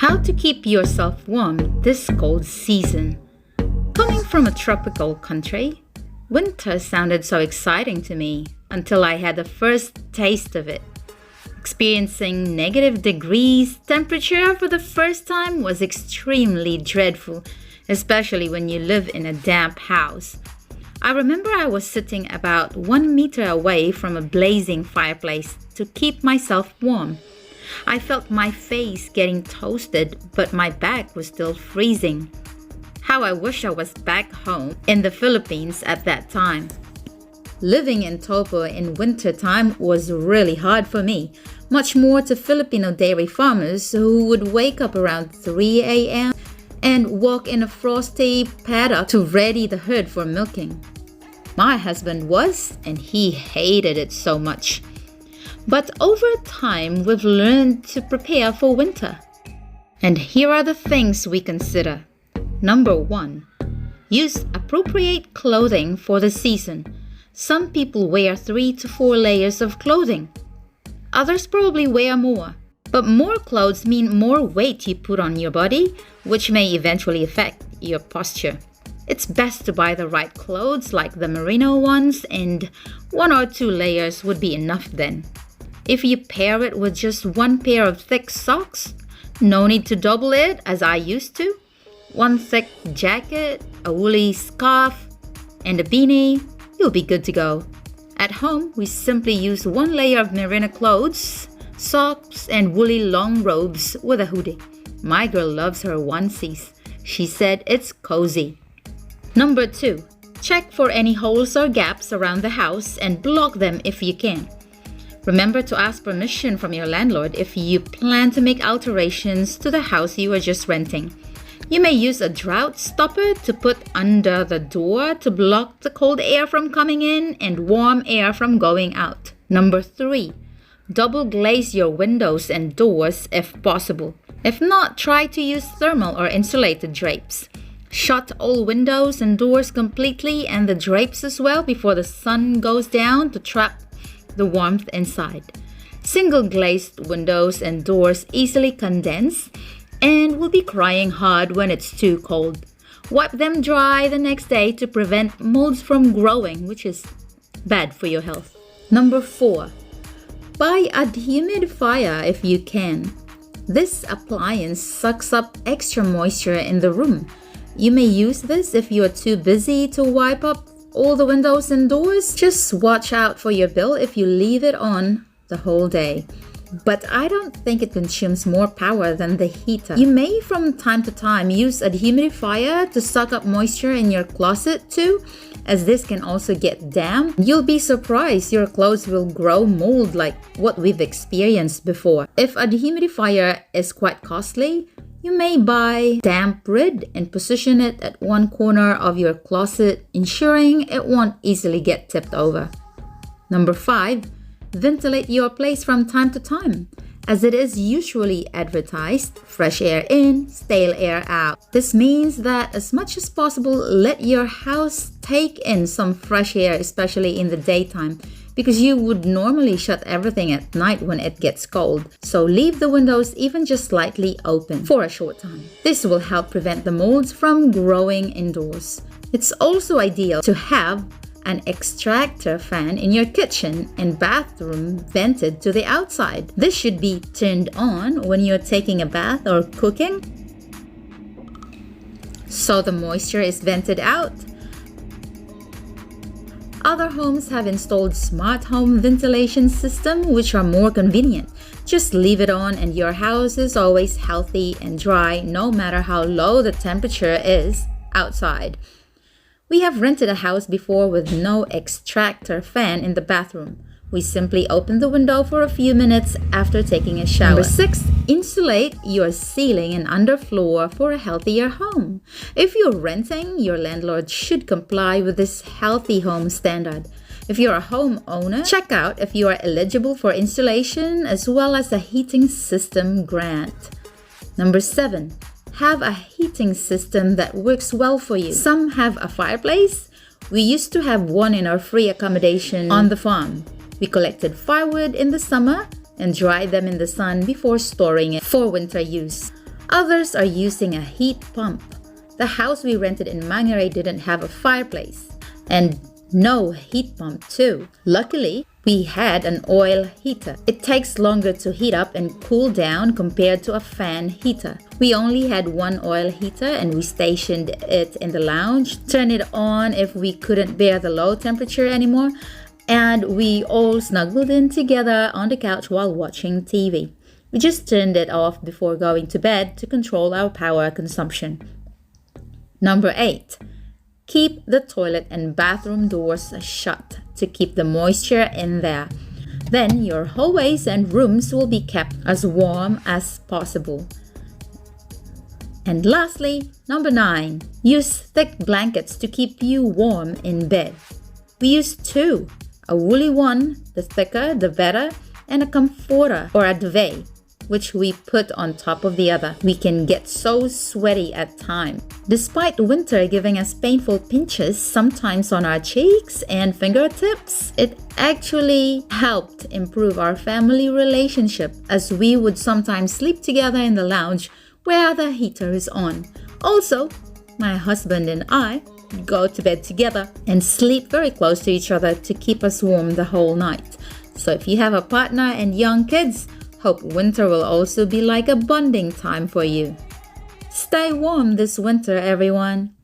How to keep yourself warm this cold season. Coming from a tropical country, winter sounded so exciting to me until I had the first taste of it. Experiencing negative degrees temperature for the first time was extremely dreadful, especially when you live in a damp house. I remember I was sitting about 1 meter away from a blazing fireplace to keep myself warm. I felt my face getting toasted, but my back was still freezing. How I wish I was back home in the Philippines at that time. Living in Topo in winter time was really hard for me, much more to Filipino dairy farmers who would wake up around 3 a.m. and walk in a frosty paddock to ready the herd for milking. My husband was, and he hated it so much. But over time, we've learned to prepare for winter. And here are the things we consider. Number 1. Use appropriate clothing for the season. Some people wear 3 to 4 layers of clothing. Others probably wear more. But more clothes mean more weight you put on your body, which may eventually affect your posture. It's best to buy the right clothes like the merino ones, and 1 or 2 layers would be enough then. If you pair it with just 1 pair of thick socks, no need to double it as I used to. 1 thick jacket, a woolly scarf, and a beanie, you'll be good to go. At home, we simply use 1 layer of merino clothes, socks, and woolly long robes with a hoodie. My girl loves her onesies. She said it's cozy. Number 2. Check for any holes or gaps around the house and block them if you can. Remember to ask permission from your landlord if you plan to make alterations to the house you are just renting. You may use a drought stopper to put under the door to block the cold air from coming in and warm air from going out. Number 3. Double glaze your windows and doors if possible. If not, try to use thermal or insulated drapes. Shut all windows and doors completely and the drapes as well before the sun goes down to trap the warmth inside. Single glazed windows and doors easily condense and will be crying hard when it's too cold. Wipe them dry the next day to prevent molds from growing, which is bad for your health. Number 4. Buy a humidifier if you can. This appliance sucks up extra moisture in the room. You may use this if you are too busy to wipe up all the windows and doors. Just watch out for your bill if you leave it on the whole day. But I don't think it consumes more power than the heater. You may from time to time use a humidifier to suck up moisture in your closet too, as this can also get damp. You'll be surprised your clothes will grow mold like what we've experienced before. If a dehumidifier is quite costly, you may buy damp rid and position it at one corner of your closet, ensuring it won't easily get tipped over. Number 5. Ventilate your place from time to time. As it is usually advertised, fresh air in, stale air out. This means that as much as possible, let your house take in some fresh air, especially in the daytime, because you would normally shut everything at night when it gets cold. So leave the windows even just slightly open for a short time. This will help prevent the molds from growing indoors. It's also ideal to have an extractor fan in your kitchen and bathroom vented to the outside. This should be turned on when you're taking a bath or cooking, so the moisture is vented out. Other homes have installed smart home ventilation systems which are more convenient. Just leave it on and your house is always healthy and dry no matter how low the temperature is outside. We have rented a house before with no extractor fan in the bathroom. We simply open the window for a few minutes after taking a shower. Number 6. Insulate your ceiling and underfloor for a healthier home. If you're renting, your landlord should comply with this healthy home standard. If you're a homeowner, check out if you are eligible for insulation as well as a heating system grant. Number 7. Have a heating system that works well for you. Some have a fireplace. We used to have one in our free accommodation on the farm. We collected firewood in the summer and dried them in the sun before storing it for winter use. Others are using a heat pump. The house we rented in Mangere didn't have a fireplace and no heat pump too. Luckily, we had an oil heater. It takes longer to heat up and cool down compared to a fan heater. We only had one oil heater and we stationed it in the lounge, turned it on if we couldn't bear the low temperature anymore, and we all snuggled in together on the couch while watching TV. We just turned it off before going to bed to control our power consumption. Number 8. Keep the toilet and bathroom doors shut to keep the moisture in there. Then your hallways and rooms will be kept as warm as possible. And lastly, number 9. Use thick blankets to keep you warm in bed. We use 2. A woolly one, the thicker the better, and a comforter or a duvet, which we put on top of the other. We can get so sweaty at times. Despite winter giving us painful pinches, sometimes on our cheeks and fingertips, it actually helped improve our family relationship as we would sometimes sleep together in the lounge where the heater is on. Also, my husband and I go to bed together and sleep very close to each other to keep us warm the whole night. So if you have a partner and young kids, hope winter will also be like a bonding time for you. Stay warm this winter, everyone.